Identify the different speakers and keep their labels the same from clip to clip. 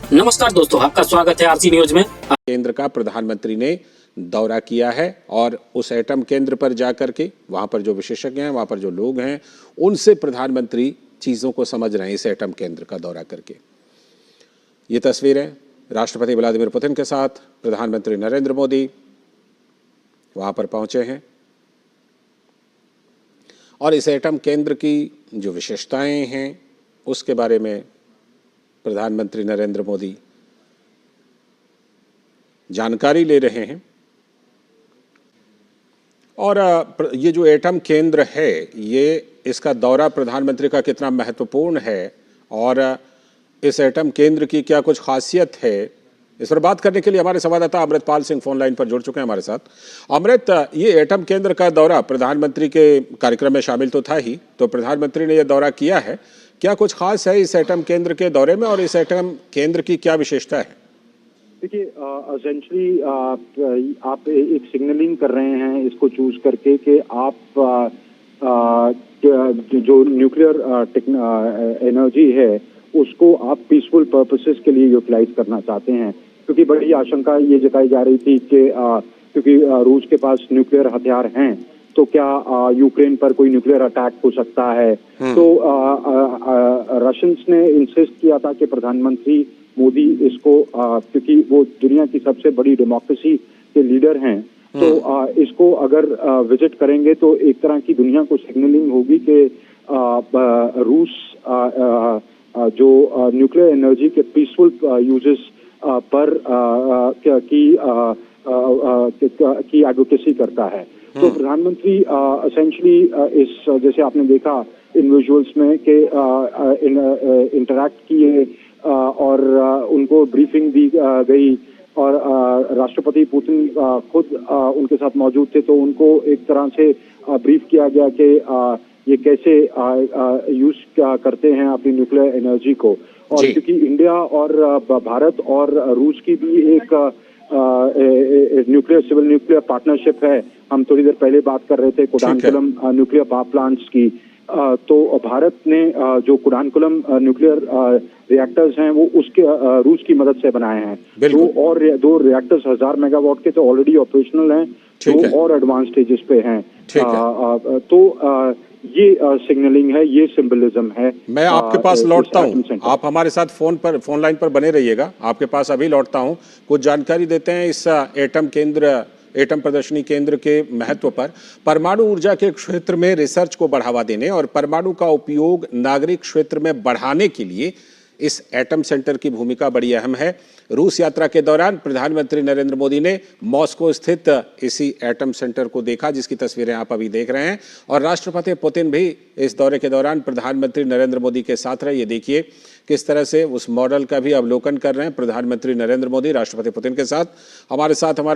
Speaker 1: नमस्कार दोस्तों, आपका स्वागत है आरसी न्यूज में।
Speaker 2: केंद्र का प्रधानमंत्री ने दौरा किया है और उस एटम केंद्र पर जाकर के वहां पर जो विशेषज्ञ हैं, वहां पर जो लोग हैं, उनसे प्रधानमंत्री चीजों को समझ रहे हैं इस एटम केंद्र का दौरा करके। ये तस्वीरें राष्ट्रपति व्लादिमीर पुतिन के साथ प्रधानमंत्री नरेंद्र मोदी वहां पर पहुंचे हैं और इस एटम केंद्र की जो विशेषताएं हैं उसके बारे में प्रधानमंत्री नरेंद्र मोदी जानकारी ले रहे हैं। और ये जो एटम केंद्र है, ये इसका दौरा प्रधानमंत्री का कितना महत्वपूर्ण है और इस एटम केंद्र की क्या कुछ खासियत है, इस पर बात करने के लिए हमारे संवाददाता अमृतपाल सिंह फोन लाइन पर जुड़ चुके हैं हमारे साथ। अमृत, ये एटम केंद्र का दौरा प्रधानमंत्री के कार्यक्रम में शामिल तो था ही, तो प्रधानमंत्री ने यह दौरा किया है, क्या कुछ खास है इस एटम केंद्र के दौरे में और इस एटम केंद्र की क्या विशेषता है?
Speaker 3: देखिए, एसेंशली आप एक सिग्नलिंग कर रहे हैं इसको चूज करके कि आप जो न्यूक्लियर एनर्जी है उसको आप पीसफुल पर्पसेस के लिए यूटिलाइज करना चाहते हैं, क्योंकि बड़ी आशंका ये जताई जा रही थी कि क्योंकि रूस के पास न्यूक्लियर हथियार हैं तो क्या यूक्रेन पर कोई न्यूक्लियर अटैक हो सकता है। तो रशियंस ने इंसिस्ट किया था कि प्रधानमंत्री मोदी इसको क्योंकि वो दुनिया की सबसे बड़ी डेमोक्रेसी के लीडर हैं, तो इसको अगर विजिट करेंगे तो एक तरह की दुनिया को सिग्नलिंग होगी कि रूस जो न्यूक्लियर एनर्जी के पीसफुल यूजेस पर की एडवोकेसी करता है। तो प्रधानमंत्री एसेंशली इस, जैसे आपने देखा इन विजुअल्स में कि इंटरैक्ट किए और उनको ब्रीफिंग दी गई और राष्ट्रपति पुतिन खुद उनके साथ मौजूद थे, तो उनको एक तरह से ब्रीफ किया गया कि ये कैसे यूज करते हैं अपनी न्यूक्लियर एनर्जी को। और क्योंकि इंडिया और भारत और रूस की भी एक सिविल न्यूक्लियर पार्टनरशिप है, हम थोड़ी देर पहले बात कर रहे थे कुडानकुलम न्यूक्लियर पावर प्लांट्स की, तो भारत ने जो कुडानकुलम न्यूक्लियर रिएक्टर्स हैं वो उसके रूस की मदद से बनाए हैं। दो रिएक्टर्स 1000 मेगावाट के तो ऑलरेडी ऑपरेशनल हैं, दो और एडवांस स्टेजेस पे हैं। तो ये सिग्नलिंग है, ये सिंबलिज्म है।
Speaker 2: मैं आपके पास लौटता हूँ, आप हमारे साथ फोन लाइन पर बने रहिएगा, आपके पास अभी लौटता हूँ। कुछ जानकारी देते हैं इस एटम प्रदर्शनी केंद्र के महत्व पर। परमाणु ऊर्जा के क्षेत्र में रिसर्च को बढ़ावा देने और परमाणु का उपयोग नागरिक क्षेत्र में बढ़ाने के लिए इस एटम सेंटर की भूमिका बड़ी अहम है। रूस यात्रा के दौरान प्रधानमंत्री नरेंद्र मोदी ने मॉस्को स्थित इसी एटम सेंटर को देखा, जिसकी तस्वीरें आप अभी देख रहे हैं, और राष्ट्रपति पुतिन भी इस दौरे के दौरान प्रधानमंत्री नरेंद्र मोदी के साथ रहे। ये देखिए किस तरह से उस मॉडल का भी अवलोकन कर रहे हैं प्रधानमंत्री नरेंद्र मोदी राष्ट्रपति पुतिन के साथ। हमारे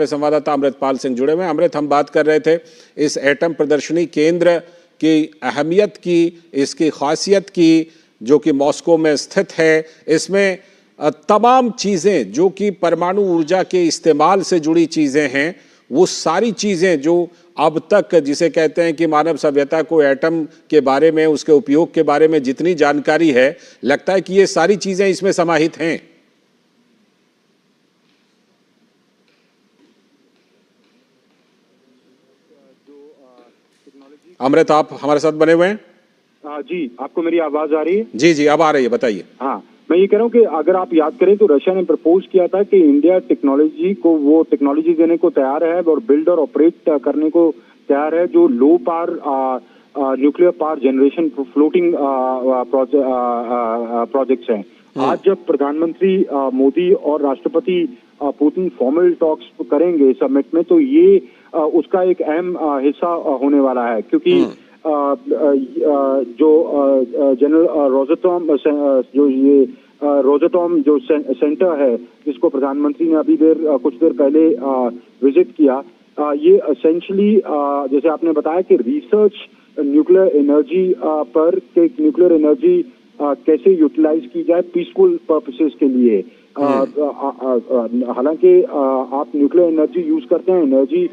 Speaker 2: संवाददाता अमृतपाल सिंह जुड़े हुए हैं। अमृत, हम बात कर रहे थे इस एटम प्रदर्शनी केंद्र की अहमियत की, इसकी खासियत की, जो कि मॉस्को में स्थित है। इसमें तमाम चीज़ें जो कि परमाणु ऊर्जा के इस्तेमाल से जुड़ी चीज़ें हैं, वो सारी चीज़ें जो अब तक, जिसे कहते हैं कि मानव सभ्यता को एटम के बारे में, उसके उपयोग के बारे में जितनी जानकारी है, लगता है कि ये सारी चीज़ें इसमें समाहित हैं। अमृत, आप हमारे साथ बने हुए हैं?
Speaker 3: जी, आपको मेरी आवाज आ रही है?
Speaker 2: जी, अब आ रही है, बताइए।
Speaker 3: हाँ, मैं ये कह रहा हूँ कि अगर आप याद करें तो रशिया ने प्रपोज किया था कि इंडिया टेक्नोलॉजी देने को तैयार है और बिल्ड और ऑपरेट करने को तैयार है, जो low power nuclear power generation floating projects हैं। आज जब प्रधानमंत्री मोदी और राष्ट्रपति पुतिन फॉर्मल टॉक्स करेंगे समिट में, तो ये उसका एक अहम हिस्सा होने वाला है, क्योंकि जो जनरल रोजेटॉम जो सेंटर है, जिसको प्रधानमंत्री ने कुछ देर पहले विजिट किया, ये एसेंशली जैसे आपने बताया कि रिसर्च न्यूक्लियर एनर्जी पर न्यूक्लियर एनर्जी कैसे यूटिलाइज की जाए पीसफुल पर्पसेस के लिए। हालांकि आप न्यूक्लियर एनर्जी यूज करते हैं एनर्जी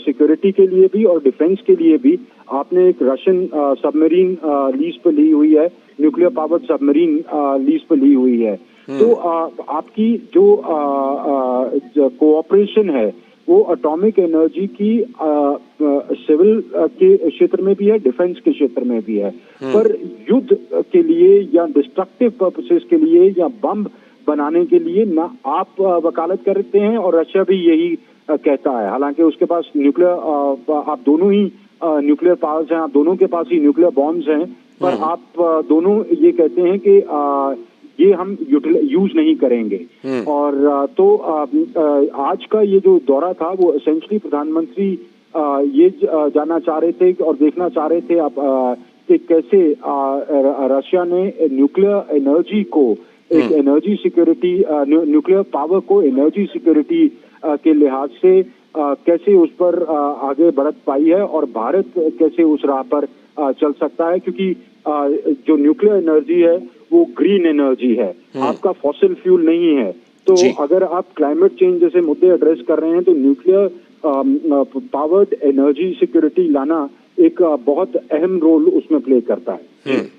Speaker 3: सिक्योरिटी के लिए भी और डिफेंस के लिए भी। आपने एक रशियन सबमरीन लीज पे ली हुई है, न्यूक्लियर पावर्ड सबमरीन लीज पे ली हुई है। तो आपकी जो कोऑपरेशन है वो एटॉमिक एनर्जी की सिविल के क्षेत्र में भी है, डिफेंस के क्षेत्र में भी है, पर युद्ध के लिए या डिस्ट्रक्टिव पर्पसेस के लिए या बम बनाने के लिए ना आप वकालत करते हैं, और रशिया भी यही कहता है। हालांकि उसके पास न्यूक्लियर आप दोनों ही न्यूक्लियर पावर्स हैं, आप दोनों के पास ही न्यूक्लियर बॉम्ब्स हैं, पर आप दोनों ये कहते हैं कि ये हम यूज नहीं करेंगे। और तो आज का ये जो दौरा था वो एसेंशियली प्रधानमंत्री ये जानना चाह रहे थे और देखना चाह रहे थे अब कि कैसे रशिया ने न्यूक्लियर एनर्जी को एक एनर्जी सिक्योरिटी, न्यूक्लियर पावर को एनर्जी सिक्योरिटी के लिहाज से कैसे उस पर आगे बढ़त पाई है और भारत कैसे उस राह पर चल सकता है, क्योंकि जो न्यूक्लियर एनर्जी है वो ग्रीन एनर्जी है, आपका फॉसिल फ्यूल नहीं है। तो अगर आप क्लाइमेट चेंज जैसे मुद्दे एड्रेस कर रहे हैं तो न्यूक्लियर पावर्ड एनर्जी सिक्योरिटी लाना एक बहुत अहम रोल उसमें प्ले करता है।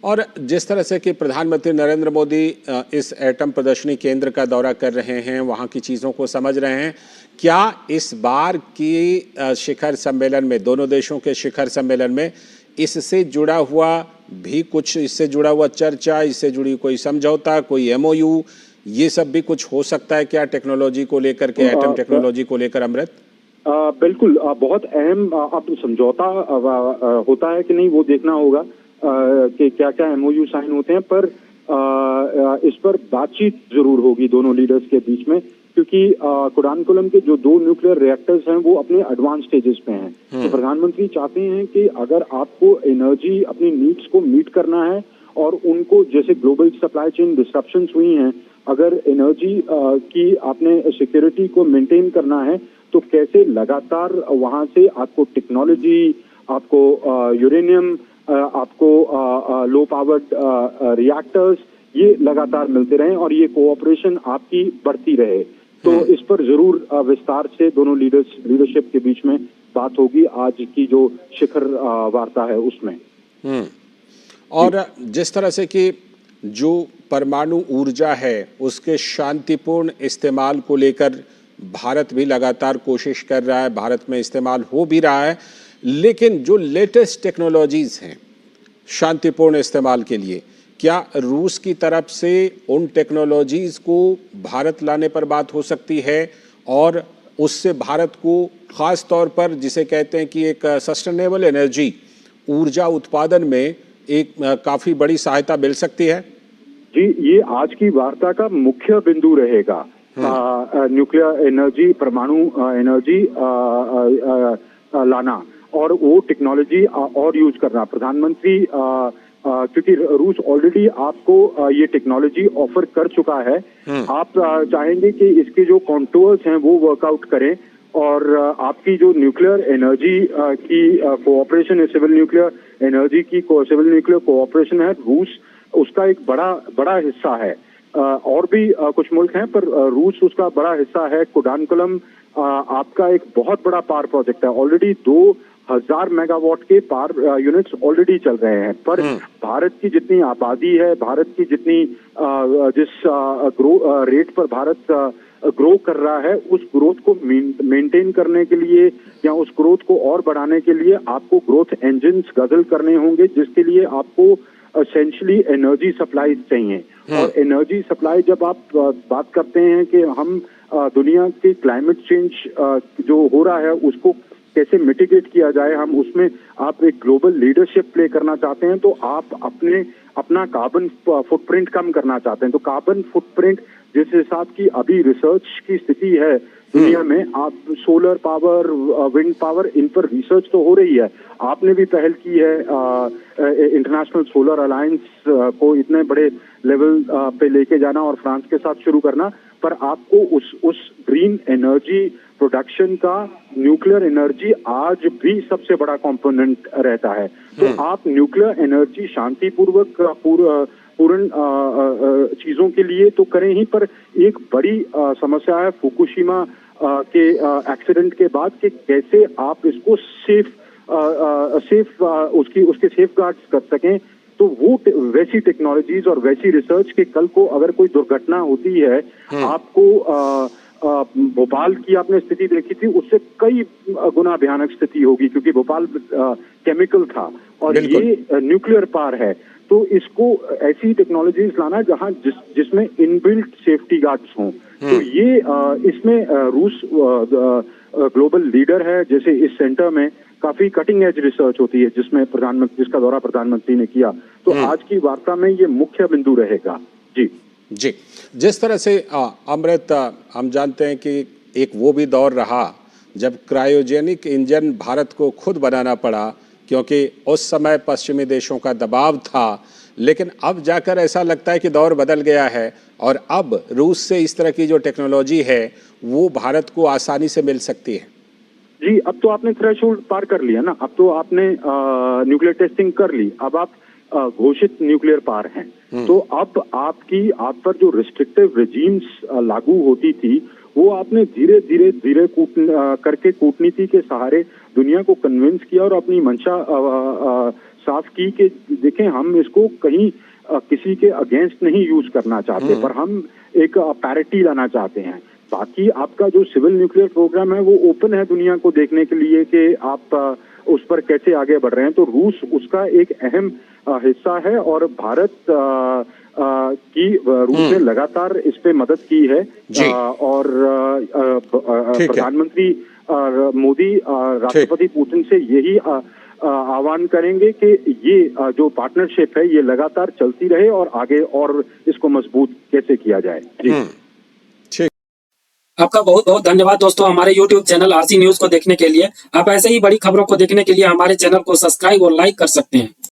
Speaker 2: और जिस तरह से कि प्रधानमंत्री नरेंद्र मोदी इस एटम प्रदर्शनी केंद्र का दौरा कर रहे हैं, वहाँ की चीज़ों को समझ रहे हैं, क्या इस बार की शिखर सम्मेलन में, दोनों देशों के शिखर सम्मेलन में इससे जुड़ा हुआ भी कुछ, इससे जुड़ा हुआ चर्चा, इससे जुड़ी कोई समझौता, कोई एमओयू, ये सब भी कुछ हो सकता है क्या टेक्नोलॉजी को लेकर के, एटम टेक्नोलॉजी को लेकर? अमृत,
Speaker 3: बिल्कुल, बहुत अहम अब समझौता होता है कि नहीं वो देखना होगा कि क्या क्या एमओयू साइन होते हैं, पर इस पर बातचीत जरूर होगी दोनों लीडर्स के बीच में, क्योंकि कुडानकुलम के जो 2 न्यूक्लियर रिएक्टर्स हैं वो अपने एडवांस स्टेजेस पे हैं। तो प्रधानमंत्री चाहते हैं कि अगर आपको एनर्जी अपनी नीड्स को मीट करना है और उनको, जैसे ग्लोबल सप्लाई चेन डिस्ट्रप्शंस हुई हैं, अगर एनर्जी की आपने सिक्योरिटी को मेंटेन करना है तो कैसे लगातार वहां से आपको टेक्नोलॉजी, आपको यूरेनियम, आपको लो पावर्ड रिएक्टर्स, ये लगातार मिलते रहें और ये कोऑपरेशन आपकी बढ़ती रहे। तो इस पर जरूर विस्तार से दोनों लीडरशिप के बीच में बात होगी आज की जो शिखर वार्ता है उसमें।
Speaker 2: और जिस तरह से कि जो परमाणु ऊर्जा है उसके शांतिपूर्ण इस्तेमाल को लेकर भारत भी लगातार कोशिश कर रहा है, भारत में इस्तेमाल हो भी रहा है, लेकिन जो लेटेस्ट टेक्नोलॉजीज हैं शांतिपूर्ण इस्तेमाल के लिए, क्या रूस की तरफ से उन टेक्नोलॉजीज को भारत लाने पर बात हो सकती है और उससे भारत को खास तौर पर जिसे कहते हैं कि एक सस्टेनेबल एनर्जी, ऊर्जा उत्पादन में एक काफी बड़ी सहायता मिल सकती है?
Speaker 3: जी, ये आज की वार्ता का मुख्य बिंदु रहेगा। न्यूक्लियर एनर्जी, परमाणु एनर्जी लाना और वो टेक्नोलॉजी और यूज करना। प्रधानमंत्री क्योंकि रूस ऑलरेडी आपको ये टेक्नोलॉजी ऑफर कर चुका है, आप चाहेंगे कि इसके जो कॉन्टूर्स हैं वो वर्कआउट करें और आपकी जो न्यूक्लियर एनर्जी की कोऑपरेशन है, सिविल न्यूक्लियर एनर्जी की सिविल न्यूक्लियर कोऑपरेशन है, रूस उसका एक बड़ा हिस्सा है। और भी कुछ मुल्क हैं पर रूस उसका बड़ा हिस्सा है। कुडानकुलम आपका एक बहुत बड़ा पावर प्रोजेक्ट है, ऑलरेडी 2000 मेगावाट के पावर यूनिट्स ऑलरेडी चल रहे हैं, पर भारत की जितनी आबादी है, भारत की जितनी जिस रेट पर भारत ग्रो कर रहा है, उस ग्रोथ को मेंटेन करने के लिए या उस ग्रोथ को और बढ़ाने के लिए आपको ग्रोथ इंजन्स गजल करने होंगे, जिसके लिए आपको एसेंशियली एनर्जी सप्लाई चाहिए। और एनर्जी सप्लाई जब आप बात करते हैं कि हम दुनिया के क्लाइमेट चेंज जो हो रहा है उसको कैसे मिटिगेट किया जाए, हम उसमें आप एक ग्लोबल लीडरशिप प्ले करना चाहते हैं, तो आप अपना कार्बन फुटप्रिंट कम करना चाहते हैं। तो कार्बन फुटप्रिंट जिस हिसाब की अभी रिसर्च की स्थिति है दुनिया में, आप सोलर पावर, विंड पावर, इन पर रिसर्च तो हो रही है। आपने भी पहल की है इंटरनेशनल सोलर अलायंस को इतने बड़े लेवल पे लेके जाना और फ्रांस के साथ शुरू करना, पर आपको उस ग्रीन एनर्जी प्रोडक्शन का न्यूक्लियर एनर्जी आज भी सबसे बड़ा कंपोनेंट रहता है। तो आप न्यूक्लियर एनर्जी शांतिपूर्वक पूर्ण चीजों के लिए तो करें ही, पर एक बड़ी समस्या है फुकुशिमा के एक्सीडेंट के बाद कि कैसे आप इसको सेफ उसके सेफ गार्ड्स कर सकें। तो वो वैसी टेक्नोलॉजीज और वैसी रिसर्च के कल को अगर कोई दुर्घटना होती है, आपको भोपाल की आपने स्थिति देखी थी, उससे कई गुना भयानक स्थिति होगी, क्योंकि भोपाल केमिकल था और ये न्यूक्लियर पावर है। तो इसको ऐसी टेक्नोलॉजीज लाना जहां जिसमें इनबिल्ट सेफ्टी गार्ड्स हों। तो ये इसमें रूस ग्लोबल लीडर है। जैसे इस सेंटर में काफी कटिंग एज रिसर्च होती है, जिसका दौरा प्रधानमंत्री ने किया। तो आज की वार्ता में ये मुख्य बिंदु रहेगा। जी,
Speaker 2: जिस तरह से अमृत, हम जानते हैं कि एक वो भी दौर रहा जब क्रायोजेनिक इंजन भारत को खुद बनाना पड़ा, क्योंकि उस समय पश्चिमी देशों का दबाव था। लेकिन अब जाकर ऐसा लगता है कि दौर बदल गया है और अब रूस से इस तरह की जो टेक्नोलॉजी है वो भारत को आसानी से मिल सकती है।
Speaker 3: जी, अब तो आपने थ्रेशोल्ड पार कर लिया ना। अब तो आपने न्यूक्लियर टेस्टिंग कर ली। अब आप घोषित न्यूक्लियर पावर हैं। तो अब आप पर जो रिस्ट्रिक्टिव रेजीम्स लागू होती थी, वो आपने धीरे धीरे करके कूटनीति के सहारे दुनिया को कन्विंस किया और अपनी मंशा साफ की कि देखें, हम इसको कहीं किसी के अगेंस्ट नहीं यूज करना चाहते, पर हम एक पैरिटी लाना चाहते हैं। बाकी आपका जो सिविल न्यूक्लियर प्रोग्राम है वो ओपन है दुनिया को देखने के लिए कि आप उस पर कैसे आगे बढ़ रहे हैं। तो रूस उसका एक अहम हिस्सा है और भारत की रूस ने लगातार इस पे मदद की है। और प्रधानमंत्री मोदी राष्ट्रपति पुतिन से यही आह्वान करेंगे कि ये जो पार्टनरशिप है ये लगातार चलती रहे और आगे और इसको मजबूत कैसे किया जाए। जी,
Speaker 1: आपका बहुत बहुत धन्यवाद दोस्तों, हमारे YouTube चैनल आरसी न्यूज को देखने के लिए। आप ऐसे ही बड़ी खबरों को देखने के लिए हमारे चैनल को सब्सक्राइब और लाइक कर सकते हैं।